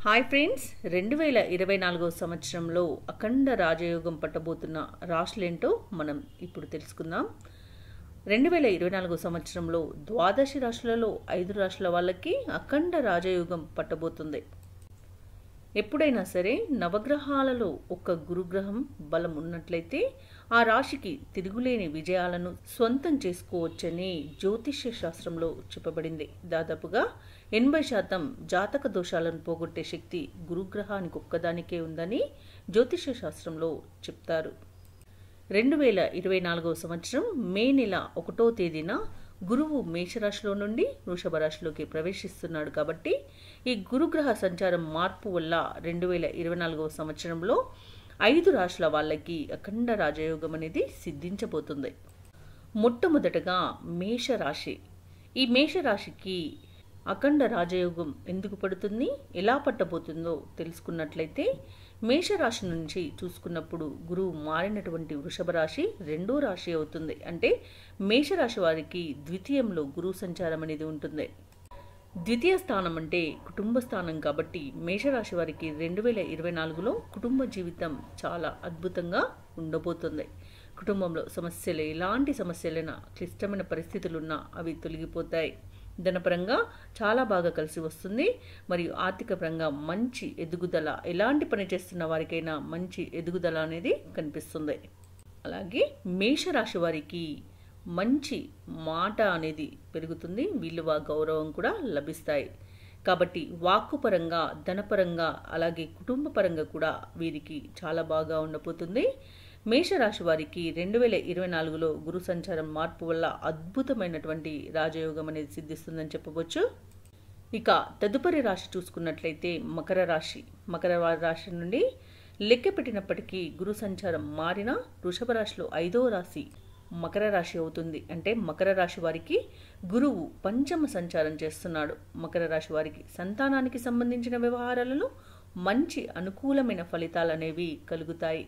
Hi friends, 2024 సంవత్సరంలో అఖండ రాజయోగం పట్టబోతున్న రాశులేంటో మనం ఇప్పుడు తెలుసుకుందాం. 2024 సంవత్సరంలో ద్వాదశి రాశులలో 5 రాశుల వాళ్ళకి అఖండ రాజయోగం పట్టబోతుంది. ఎప్పుడైనా సరే నవగ్రహాలలో ఒక గురుగ్రహం బలం ఉన్నట్లయితే ఆ రాశికి తిరుగులేని విజయాలను స్వంతం చేసుకోవచ్చని జ్యోతిష్య శాస్త్రంలో చెప్పబడింది. దాదాపుగా 80% జాతక దోషాలను పోగొట్టే శక్తి గురుగ్రహానికి ఒక్కదానికే ఉందని జ్యోతిష్య శాస్త్రంలో చెప్తారు. 2024 సంవత్సరం మే నెల 1వ తేదీన గురువు మేషరాశిలో నుండి వృషభ రాశిలోకి ప్రవేశిస్తున్నాడు. కాబట్టి ఈ గురుగ్రహ సంచారం మార్పు వల్ల 2024 సంవత్సరంలో 5 రాశుల వాళ్ళకి అఖండ రాజయోగం అనేది సిద్ధించబోతుంది. మొట్టమొదటగా మేషరాశి. ఈ మేషరాశికి అఖండ రాజయోగం ఎందుకు పడుతుంది, ఎలా పట్టబోతుందో తెలుసుకున్నట్లయితే, మేషరాశి నుంచి చూసుకున్నప్పుడు గురువు మారినటువంటి వృషభ రాశి 2వ రాశి అవుతుంది. అంటే మేషరాశి వారికి ద్వితీయంలో గురువు సంచారం అనేది ఉంటుంది. ద్వితీయ స్థానం అంటే కుటుంబ స్థానం కాబట్టి మేషరాశి వారికి 2024లో కుటుంబ జీవితం చాలా అద్భుతంగా ఉండబోతుంది. కుటుంబంలో సమస్యలు, ఎలాంటి సమస్యలైనా, క్లిష్టమైన పరిస్థితులున్నా అవి తొలగిపోతాయి. ధనపరంగా చాలా బాగా కలిసి వస్తుంది. మరియు ఆర్థిక పరంగా మంచి ఎదుగుదల, ఎలాంటి పని చేస్తున్న వారికైనా మంచి ఎదుగుదల అనేది కనిపిస్తుంది. అలాగే మేషరాశి వారికి మంచి మాట అనేది పెరుగుతుంది, విలువ, గౌరవం కూడా లభిస్తాయి. కాబట్టి వాక్కు పరంగా, ధనపరంగా, అలాగే కుటుంబ పరంగా కూడా వీరికి చాలా బాగా ఉండబోతుంది. మేషరాశి వారికి 2024లో గురు సంచారం మార్పు వల్ల అద్భుతమైనటువంటి రాజయోగం అనేది సిద్ధిస్తుందని చెప్పవచ్చు. ఇక తదుపరి రాశి చూసుకున్నట్లయితే మకర రాశి. మకర రాశి నుండి లెక్క పెట్టినప్పటికీ గురు సంచారం మారిన వృషభ రాశిలో 5వ రాశి మకర రాశి అవుతుంది. అంటే మకర రాశి వారికి గురువు పంచమ సంచారం చేస్తున్నాడు. మకర రాశి వారికి సంతానానికి సంబంధించిన వ్యవహారాలలో మంచి అనుకూలమైన ఫలితాలు అనేవి కలుగుతాయి.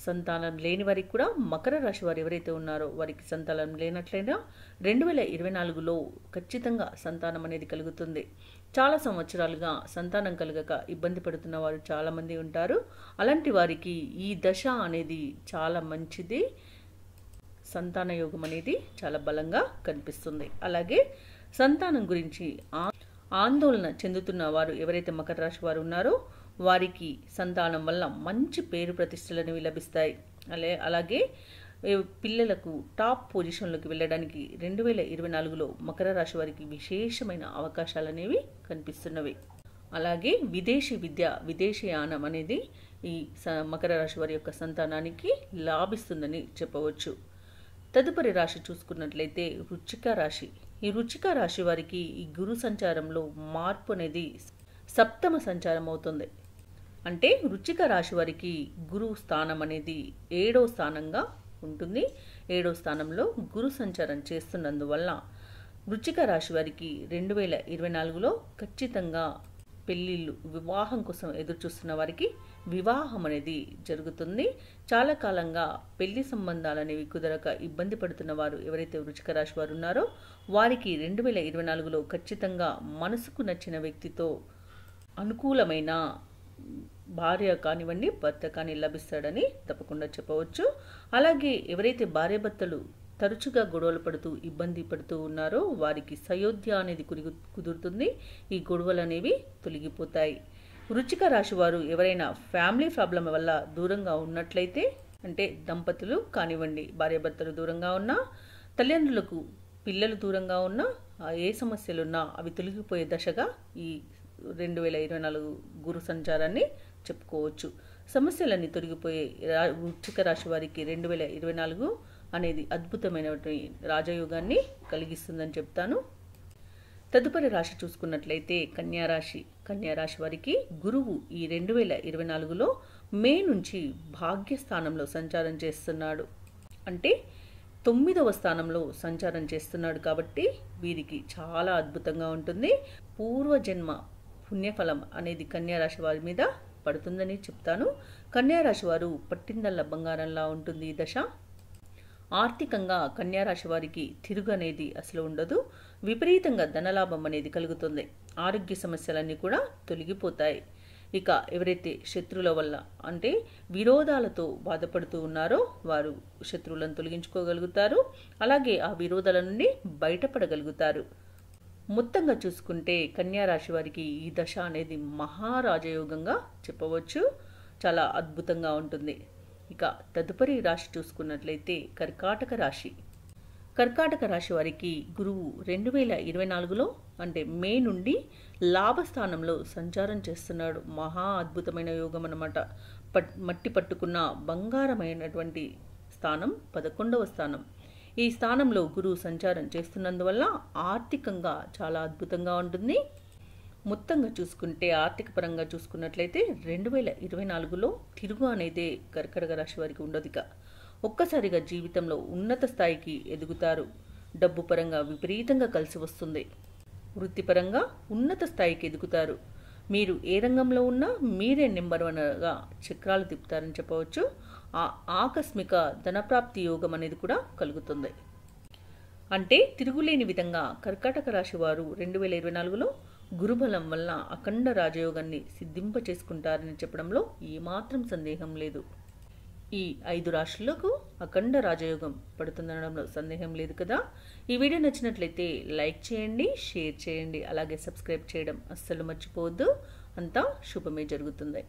సంతానం లేని వారికి కూడా, మకర రాశి వారు ఎవరైతే ఉన్నారో వారికి సంతానం లేనట్లయినా 2024లో ఖచ్చితంగా సంతానం అనేది కలుగుతుంది. చాలా సంవత్సరాలుగా సంతానం కలగక ఇబ్బంది పడుతున్న వారు చాలామంది ఉంటారు. అలాంటి వారికి ఈ దశ అనేది చాలా మంచిది. సంతాన యోగం అనేది చాలా బలంగా కనిపిస్తుంది. అలాగే సంతానం గురించి ఆందోళన చెందుతున్న వారు ఎవరైతే మకర రాశి వారు ఉన్నారో వారికి సంతానం వల్ల మంచి పేరు ప్రతిష్టలు లభిస్తాయి. అలాగే పిల్లలకు టాప్ పొజిషన్లోకి వెళ్ళడానికి 2024లో మకర రాశి వారికి విశేషమైన అవకాశాలు అనేవి కనిపిస్తున్నవి. అలాగే విదేశీ విద్య, విదేశీయానం అనేది ఈ మకర రాశి వారి యొక్క సంతానానికి లాభిస్తుందని చెప్పవచ్చు. తదుపరి రాశి చూసుకున్నట్లయితే వృశ్చిక రాశి. ఈ వృశ్చిక రాశి వారికి ఈ గురు సంచారంలో మార్పు అనేది సప్తమ సంచారం అవుతుంది. అంటే వృశ్చిక రాశి వారికి గురువు స్థానం అనేది 7వ స్థానంగా ఉంటుంది. 7వ స్థానంలో గురు సంచారం చేస్తున్నందువల్ల వృశ్చిక రాశి వారికి 2024లో ఖచ్చితంగా పెళ్ళిళ్ళు, వివాహం కోసం ఎదురు చూస్తున్న వారికి వివాహం అనేది జరుగుతుంది. చాలా కాలంగా పెళ్లి సంబంధాలు అనేవి కుదరక ఇబ్బంది పడుతున్న వారు ఎవరైతే వృశ్చిక రాశి వారు ఉన్నారో వారికి 2024లో ఖచ్చితంగా మనసుకు నచ్చిన వ్యక్తితో అనుకూలమైన భార్య కానివ్వండి, భర్త కానీ లభిస్తాడని తప్పకుండా చెప్పవచ్చు. అలాగే ఎవరైతే భార్యాభర్తలు తరచుగా గొడవలు పడుతూ ఇబ్బంది పడుతూ ఉన్నారో వారికి సయోధ్య అనేది కుదురుతుంది. ఈ గొడవలు అనేవి తొలగిపోతాయి. వృశ్చిక రాశి వారు ఎవరైనా ఫ్యామిలీ ప్రాబ్లం వల్ల దూరంగా ఉన్నట్లయితే, అంటే దంపతులు కానివ్వండి, భార్యాభర్తలు దూరంగా ఉన్నా, తల్లిదండ్రులకు పిల్లలు దూరంగా ఉన్నా, ఏ సమస్యలున్నా అవి తొలగిపోయే దశగా ఈ 2024 గురు సంచారాన్ని చెప్పుకోవచ్చు. సమస్యలన్నీ తొలగిపోయే వృశ్చిక రాశి వారికి 2024 అనేది అద్భుతమైనటువంటి రాజయోగాన్ని కలిగిస్తుందని చెప్తాను. తదుపరి రాశి చూసుకున్నట్లయితే కన్యారాశి. కన్యారాశి వారికి గురువు ఈ 2024లో మే నుంచి భాగ్యస్థానంలో సంచారం చేస్తున్నాడు. అంటే 9వ స్థానంలో సంచారం చేస్తున్నాడు. కాబట్టి వీరికి చాలా అద్భుతంగా ఉంటుంది. పూర్వజన్మ పుణ్యఫలం అనేది కన్యారాశి వారి మీద పడుతుందని చెప్తాను. కన్యారాశి వారు పట్టిందల్ల బంగారంలా ఉంటుంది ఈ దశ. ఆర్థికంగా కన్యారాశి వారికి తిరుగు అనేది అసలు ఉండదు. విపరీతంగా ధనలాభం అనేది కలుగుతుంది. ఆరోగ్య సమస్యలన్నీ కూడా తొలగిపోతాయి. ఇక ఎవరైతే శత్రువుల వల్ల అంటే విరోధాలతో బాధపడుతూ ఉన్నారో వారు శత్రువులను తొలగించుకోగలుగుతారు. అలాగే ఆ విరోధాల నుండి బయటపడగలుగుతారు. మొత్తంగా చూసుకుంటే కన్యా రాశి వారికి ఈ దశ అనేది మహారాజయోగంగా చెప్పవచ్చు. చాలా అద్భుతంగా ఉంటుంది. ఇక తదుపరి రాశి చూసుకున్నట్లయితే కర్కాటక రాశి. కర్కాటక రాశి వారికి గురువు 2024లో అంటే మే నుండి లాభస్థానంలో సంచారం చేస్తున్నాడు. మహా అద్భుతమైన యోగం అన్నమాట. మట్టి పట్టుకున్న బంగారమైనటువంటి స్థానం 11వ స్థానం. ఈ స్థానంలో గురువు సంచారం చేస్తున్నందువల్ల ఆర్థికంగా చాలా అద్భుతంగా ఉంటుంది. మొత్తంగా చూసుకుంటే ఆర్థిక పరంగా చూసుకున్నట్లయితే 2024లో తిరుగు అనేది కర్కాటక రాశి వారికి ఉండదిక. ఒక్కసారిగా జీవితంలో ఉన్నత స్థాయికి ఎదుగుతారు. డబ్బు పరంగా విపరీతంగా కలిసి వస్తుంది. వృత్తిపరంగా ఉన్నత స్థాయికి ఎదుగుతారు. మీరు ఏ రంగంలో ఉన్నా మీరే నెంబర్ 1గా చక్రాలు తిప్పుతారని చెప్పవచ్చు. ఆ ఆకస్మిక ధనప్రాప్తి యోగం అనేది కూడా కలుగుతుంది. అంటే తిరుగులేని విధంగా కర్కాటక రాశి వారు 2024లో గురుబలం వల్ల అఖండ రాజయోగాన్ని సిద్ధింప చేసుకుంటారని చెప్పడంలో ఏమాత్రం సందేహం లేదు. ఈ 5 రాశులకు అఖండ రాజయోగం పడుతుందనడంలో సందేహం లేదు కదా. ఈ వీడియో నచ్చినట్లయితే లైక్ చేయండి, షేర్ చేయండి, అలాగే సబ్స్క్రైబ్ చేయడం అస్సలు మర్చిపోవద్దు. అంతా శుభమే జరుగుతుంది.